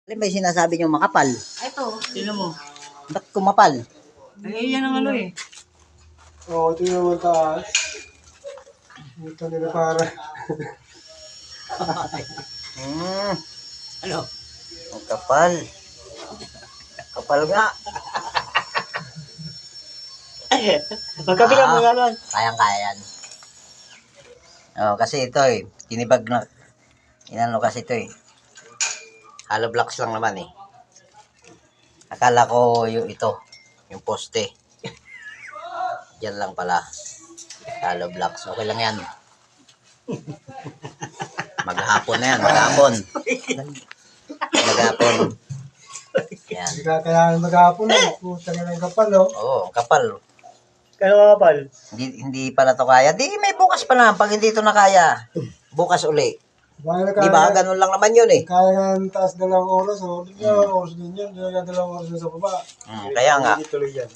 Alin ba yung sinasabi niyo makapal? Ito, sino mo? Ba't kumapal? Ay, yan ang ano eh. Oo, ito yung naman taas. Ito nila para. Ano? Ang kapal. Kapal nga. Magkabila mo gano'n. Kayang-kaya yan. Oh, kasi ito eh. Tinibag na. Inano kasi ito eh. Hollow blocks lang naman eh. Akala ko yung ito. Yung poste. Yan lang pala. Hollow blocks. Okay lang yan. Maghapon na yan. Maghapon. Maghapon. Yan. Hindi ka kailangan maghapon na. Puta nga ng kapal, no? Oo, ang kapal. Kaya kapal. Hindi pala to kaya. Di, may bukas pa na. Pag hindi to na kaya, bukas uli. Di ba? Ganun lang naman yun eh. Kaya nga ang taas 2 oras, oh. Hindi na oras din yan. Hindi na 2 oras din sa baba. Kaya nga. Tuloy yan.